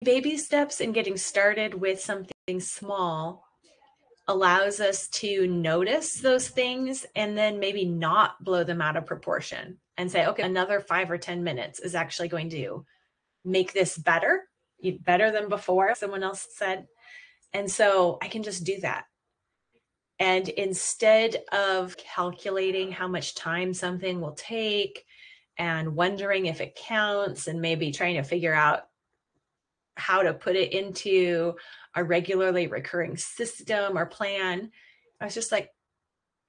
Baby steps in getting started with something small allows us to notice those things and then maybe not blow them out of proportion and say, okay, another 5 or 10 minutes is actually going to make this better than before, someone else said. And so I can just do that. And instead of calculating how much time something will take and wondering if it counts and maybe trying to figure out how to put it into a regularly recurring system or plan, I was just like,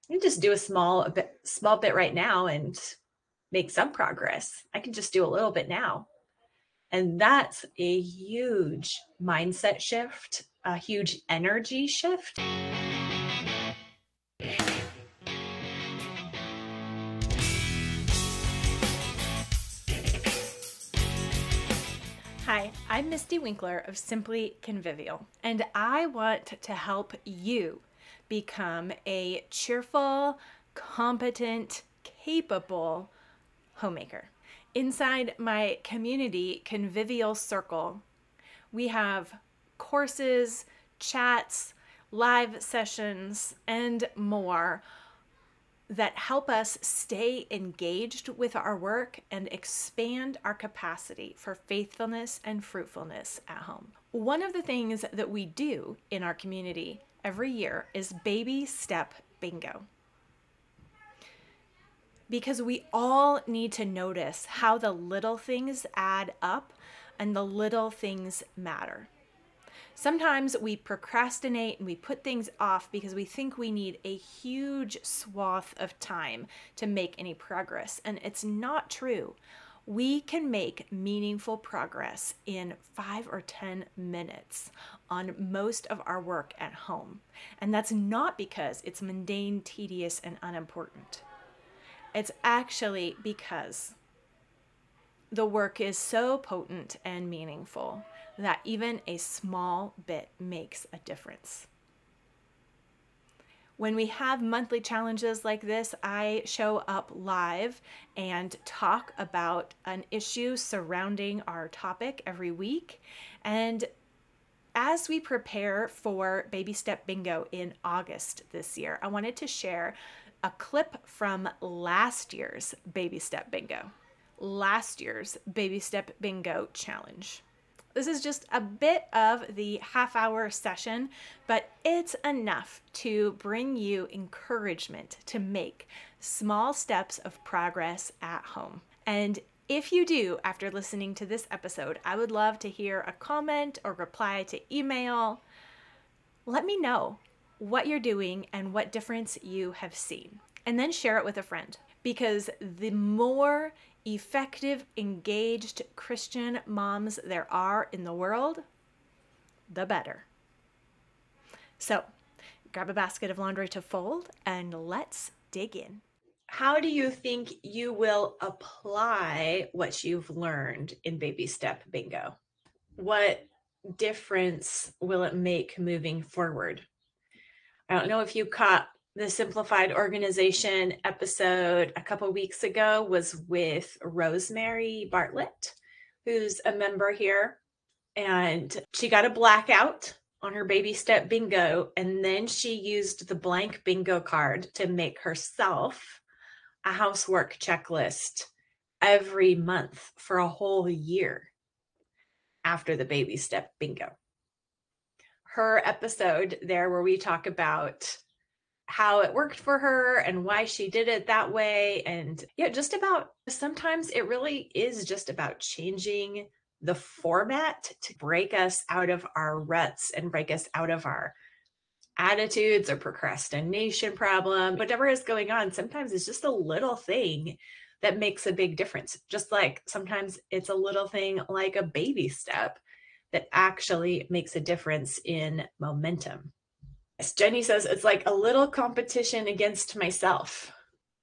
you just do a small bit right now and make some progress. I can just do a little bit now. And that's a huge mindset shift, a huge energy shift. Hi, I'm Misty Winkler of Simply Convivial, and I want to help you become a cheerful, competent, capable homemaker. Inside my community, Convivial Circle, we have courses, chats, live sessions, and more that help us stay engaged with our work and expand our capacity for faithfulness and fruitfulness at home. One of the things that we do in our community every year is Baby Step Bingo. Because we all need to notice how the little things add up and the little things matter. Sometimes we procrastinate and we put things off because we think we need a huge swath of time to make any progress, and it's not true. We can make meaningful progress in 5 or 10 minutes on most of our work at home. And that's not because it's mundane, tedious, and unimportant. It's actually because the work is so potent and meaningful that even a small bit makes a difference. When we have monthly challenges like this, I show up live and talk about an issue surrounding our topic every week. And as we prepare for Baby Step Bingo in August this year, I wanted to share a clip from last year's Baby Step Bingo. Last year's Baby Step Bingo challenge. This is just a bit of the half-hour session, but it's enough to bring you encouragement to make small steps of progress at home. And if you do, after listening to this episode, I would love to hear a comment or reply to email. Let me know what you're doing and what difference you have seen, and then share it with a friend. Because the more effective, engaged Christian moms there are in the world, the better. So, grab a basket of laundry to fold and let's dig in. How do you think you will apply what you've learned in Baby Step Bingo? What difference will it make moving forward? I don't know if you caught the Simplified Organization episode a couple weeks ago was with Rosemary Bartlett, who's a member here. And she got a blackout on her Baby Step Bingo. And then she used the blank bingo card to make herself a housework checklist every month for a whole year after the Baby Step Bingo. Her episode there where we talk about how it worked for her and why she did it that way. And yeah, just about sometimes it really is just about changing the format to break us out of our ruts and break us out of our attitudes or procrastination problem, whatever is going on. Sometimes it's just a little thing that makes a big difference. Just like sometimes it's a little thing like a baby step that actually makes a difference in momentum. Jenny says, it's like a little competition against myself.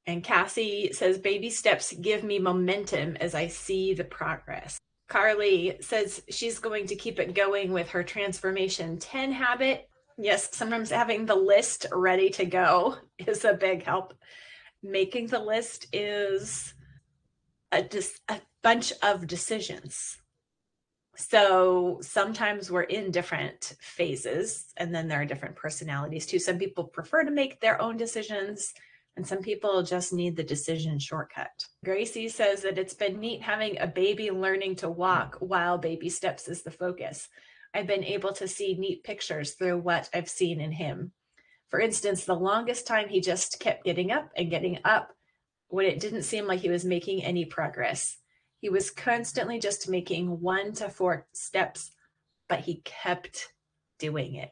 And Cassie says, baby steps give me momentum as I see the progress. Carly says she's going to keep it going with her Transformation 10 habit. Yes, sometimes having the list ready to go is a big help. Making the list is a bunch of decisions. So sometimes we're in different phases, and then there are different personalities too. Some people prefer to make their own decisions, and some people just need the decision shortcut. Gracie says that it's been neat having a baby learning to walk while baby steps is the focus. I've been able to see neat pictures through what I've seen in him. For instance, the longest time he just kept getting up and getting up when it didn't seem like he was making any progress. He was constantly just making 1 to 4 steps, but he kept doing it.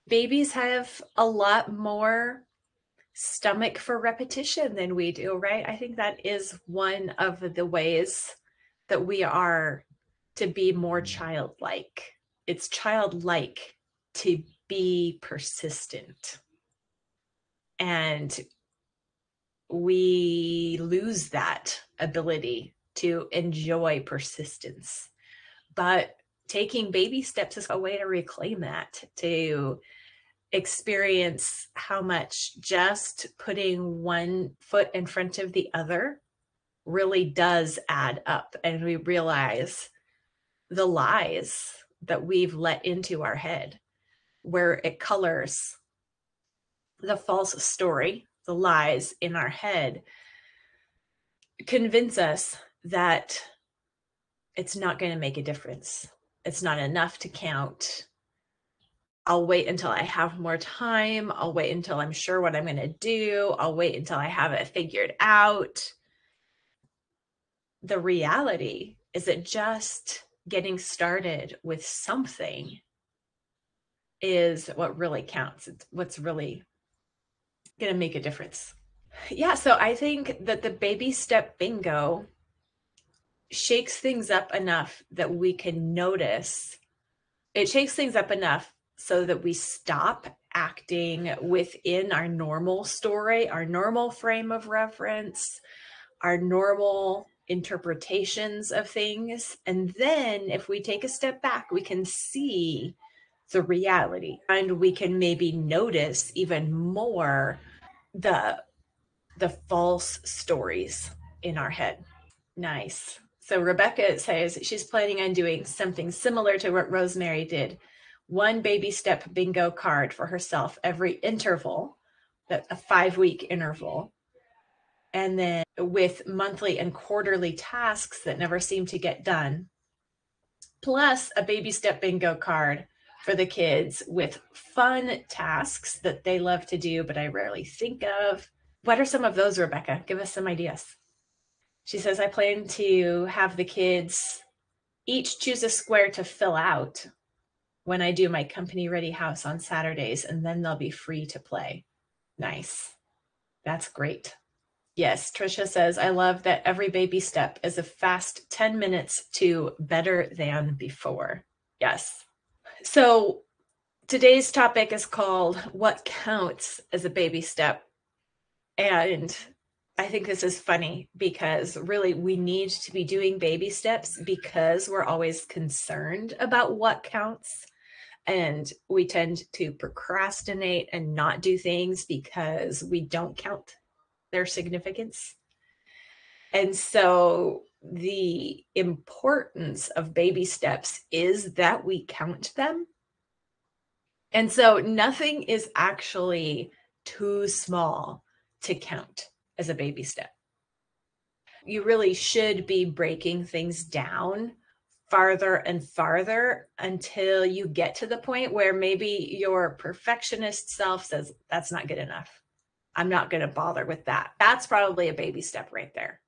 Babies have a lot more stomach for repetition than we do, right? I think that is one of the ways that we are to be more childlike. It's childlike to be persistent. And we lose that ability to enjoy persistence. But taking baby steps is a way to reclaim that, to experience how much just putting one foot in front of the other really does add up. And we realize the lies that we've let into our head, where it colors the false story, the lies in our head, convince us that it's not going to make a difference. It's not enough to count. I'll wait until I have more time. I'll wait until I'm sure what I'm going to do. I'll wait until I have it figured out. The reality is that just getting started with something is what really counts. It's what's really going to make a difference. Yeah, so I think that the baby step bingo shakes things up enough that we can notice. It shakes things up enough so that we stop acting within our normal story, our normal frame of reference, our normal interpretations of things. And then if we take a step back, we can see the reality, and we can maybe notice even more the false stories in our head. Nice. So Rebecca says she's planning on doing something similar to what Rosemary did. One baby step bingo card for herself every interval, a 5-week interval. And then with monthly and quarterly tasks that never seem to get done, plus a baby step bingo card for the kids with fun tasks that they love to do, but I rarely think of. What are some of those, Rebecca? Give us some ideas. She says, I plan to have the kids each choose a square to fill out when I do my company ready house on Saturdays, and then they'll be free to play. Nice. That's great. Yes, Trisha says, I love that every baby step is a fast 10 minutes to better than before. Yes. So today's topic is called What Counts as a Baby Step? And I think this is funny because really we need to be doing baby steps because we're always concerned about what counts. And we tend to procrastinate and not do things because we don't count their significance. And so the importance of baby steps is that we count them. And so nothing is actually too small to count as a baby step. You really should be breaking things down farther and farther until you get to the point where maybe your perfectionist self says, that's not good enough. I'm not going to bother with that. That's probably a baby step right there.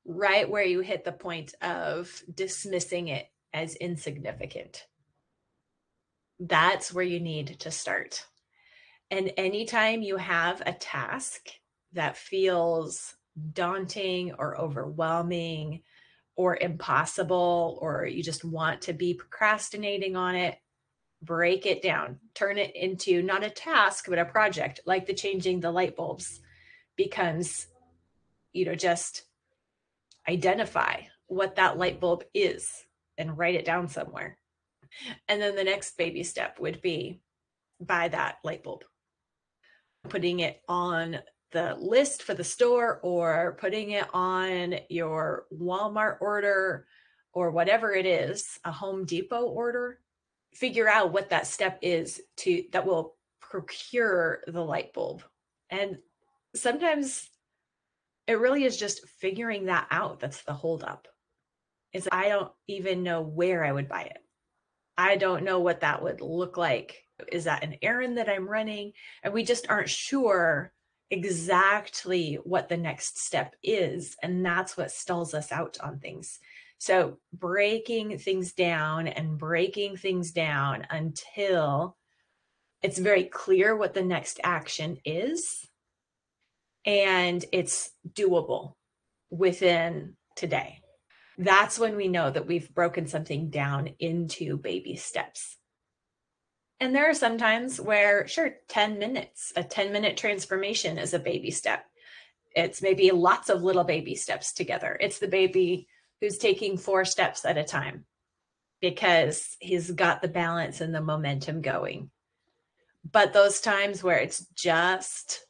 Right where you hit the point of dismissing it as insignificant. That's where you need to start. And anytime you have a task that feels daunting or overwhelming or impossible, or you just want to be procrastinating on it, break it down, turn it into not a task, but a project, like the changing the light bulbs becomes, just identify what that light bulb is and write it down somewhere. And then the next baby step would be buy that light bulb. Putting it on the list for the store or putting it on your Walmart order or whatever it is, a Home Depot order, figure out what that step is that will procure the light bulb. And sometimes it really is just figuring that out. That's the holdup. Is I don't even know where I would buy it. I don't know what that would look like. Is that an errand that I'm running? And we just aren't sure exactly what the next step is. And that's what stalls us out on things. So breaking things down until it's very clear what the next action is and it's doable within today. That's when we know that we've broken something down into baby steps. And there are some times where, sure, 10 minutes, a 10-minute transformation is a baby step. It's maybe lots of little baby steps together. It's the baby who's taking 4 steps at a time because he's got the balance and the momentum going. But those times where it's just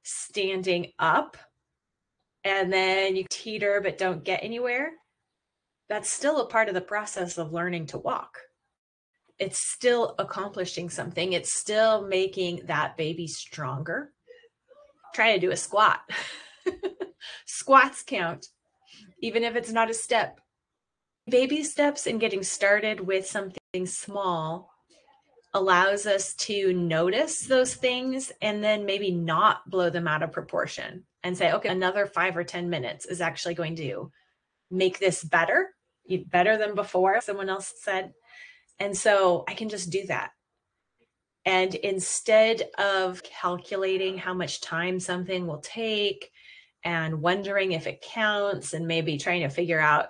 standing up and then you teeter but don't get anywhere, that's still a part of the process of learning to walk. It's still accomplishing something. It's still making that baby stronger. Try to do a squat. Squats count, even if it's not a step. Baby steps and getting started with something small allows us to notice those things and then maybe not blow them out of proportion and say, okay, another 5 or 10 minutes is actually going to make this better than before, someone else said. And so I can just do that. And instead of calculating how much time something will take and wondering if it counts and maybe trying to figure out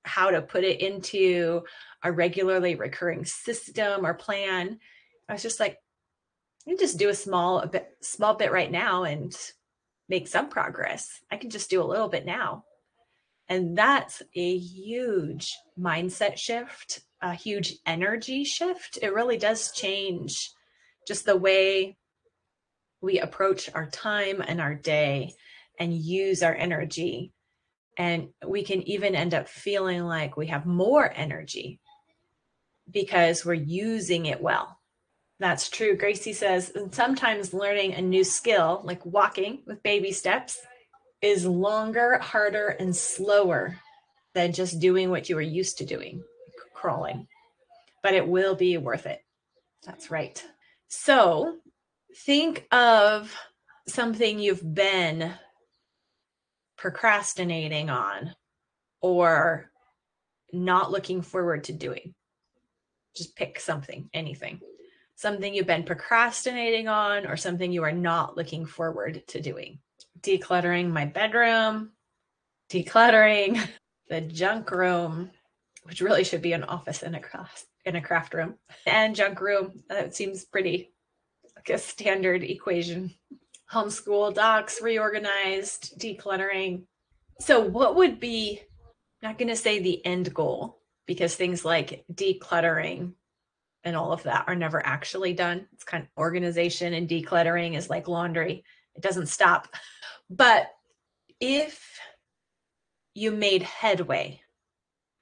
how to put it into a regularly recurring system or plan, I was just like, I can just do a small bit right now and make some progress. I can just do a little bit now. And that's a huge mindset shift, a huge energy shift. It really does change just the way we approach our time and our day and use our energy. And we can even end up feeling like we have more energy because we're using it well. That's true. Gracie says, and sometimes learning a new skill, like walking with baby steps, is longer, harder, and slower than just doing what you were used to doing, crawling. But it will be worth it. That's right. So think of something you've been procrastinating on or not looking forward to doing. Just pick something, anything. Something you've been procrastinating on or something you are not looking forward to doing. Decluttering my bedroom, decluttering the junk room, which really should be an office and a craft room, and junk room. That seems pretty like a standard equation. Homeschool, docs, reorganized, decluttering. So what would be, I'm not going to say the end goal, because things like decluttering and all of that are never actually done. It's kind of organization, and decluttering is like laundry. It doesn't stop. But if you made headway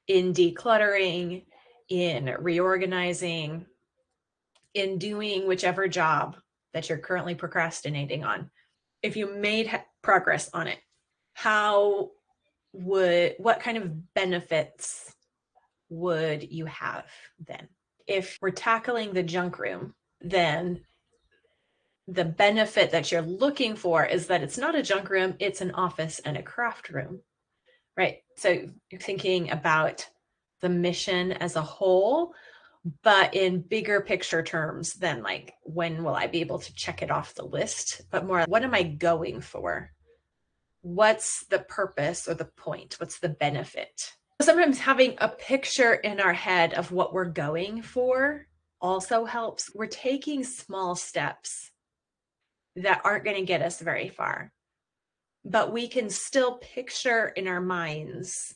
in decluttering, in reorganizing, in doing whichever job that you're currently procrastinating on, if you made progress on it, what kind of benefits would you have then? If we're tackling the junk room, then the benefit that you're looking for is that it's not a junk room, it's an office and a craft room, right? So you're thinking about the mission as a whole, but in bigger picture terms than like, when will I be able to check it off the list? But more, what am I going for? What's the purpose or the point? What's the benefit? Sometimes having a picture in our head of what we're going for also helps. We're taking small steps that aren't going to get us very far, but we can still picture in our minds,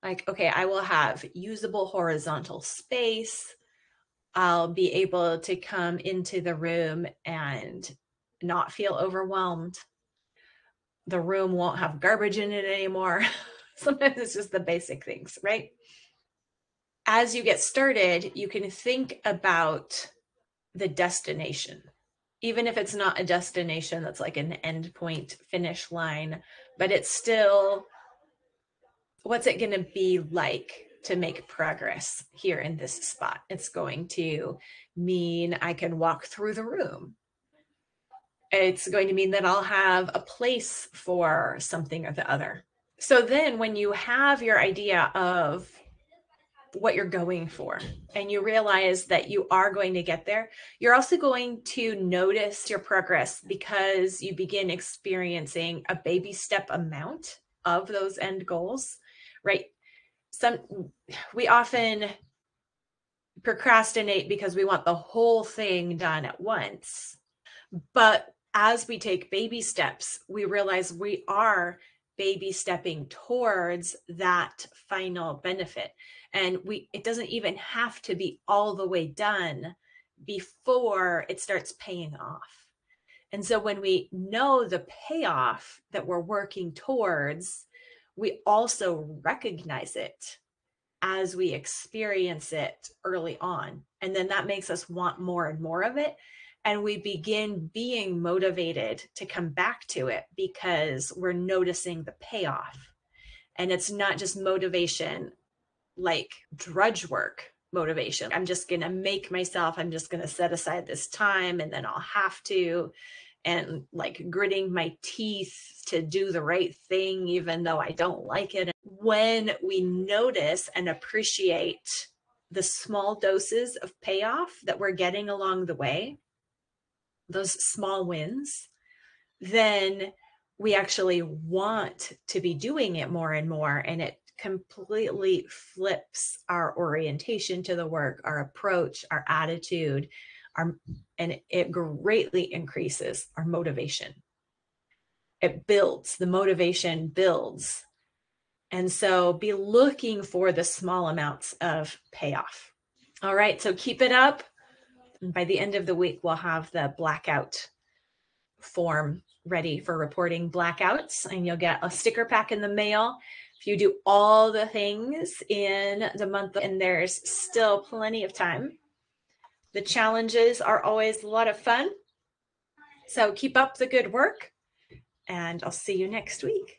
like, okay, I will have usable horizontal space. I'll be able to come into the room and not feel overwhelmed. The room won't have garbage in it anymore. Sometimes it's just the basic things, right? as you get started, you can think about the destination, even if it's not a destination that's like an endpoint finish line, but it's still, what's it going to be like to make progress here in this spot? It's going to mean I can walk through the room. It's going to mean that I'll have a place for something or the other. So then when you have your idea of what you're going for and you realize that you are going to get there, you're also going to notice your progress because you begin experiencing a baby step amount of those end goals, right? We often procrastinate because we want the whole thing done at once. But as we take baby steps, we realize we are baby stepping towards that final benefit. And it doesn't even have to be all the way done before it starts paying off. And so when we know the payoff that we're working towards, we also recognize it as we experience it early on. And then that makes us want more and more of it. And we begin being motivated to come back to it because we're noticing the payoff. And it's not just motivation like drudge work motivation. I'm just going to make myself, I'm just going to set aside this time and then I'll have to, and like gritting my teeth to do the right thing, even though I don't like it. When we notice and appreciate the small doses of payoff that we're getting along the way, those small wins, then we actually want to be doing it more and more. And it completely flips our orientation to the work, our approach, our attitude, and it greatly increases our motivation. It builds, the motivation builds. And so be looking for the small amounts of payoff. All right, so keep it up. And by the end of the week, we'll have the blackout form ready for reporting blackouts, and you'll get a sticker pack in the mail if you do all the things in the month, and there's still plenty of time. The challenges are always a lot of fun. So keep up the good work, and I'll see you next week.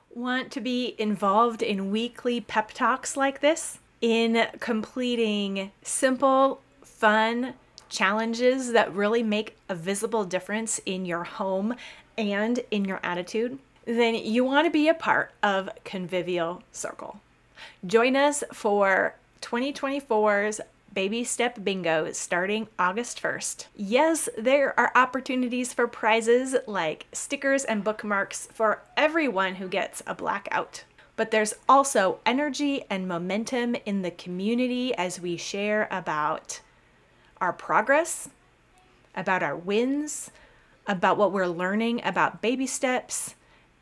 Want to be involved in weekly pep talks like this? In completing simple, fun challenges that really make a visible difference in your home and in your attitude? Then you want to be a part of Convivial Circle. Join us for 2024's Baby Step Bingo starting August 1st. Yes, there are opportunities for prizes like stickers and bookmarks for everyone who gets a blackout. But there's also energy and momentum in the community as we share about our progress, about our wins, about what we're learning about baby steps,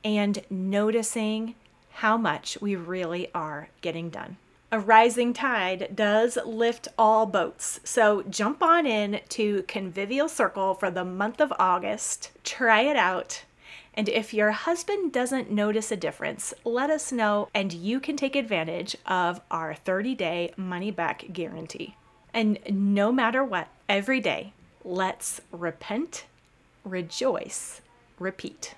and noticing how much we really are getting done. A rising tide does lift all boats. So jump on in to Convivial Circle for the month of August. Try it out. And if your husband doesn't notice a difference, let us know and you can take advantage of our 30-day money-back guarantee. And no matter what, every day, let's repent, rejoice, repeat.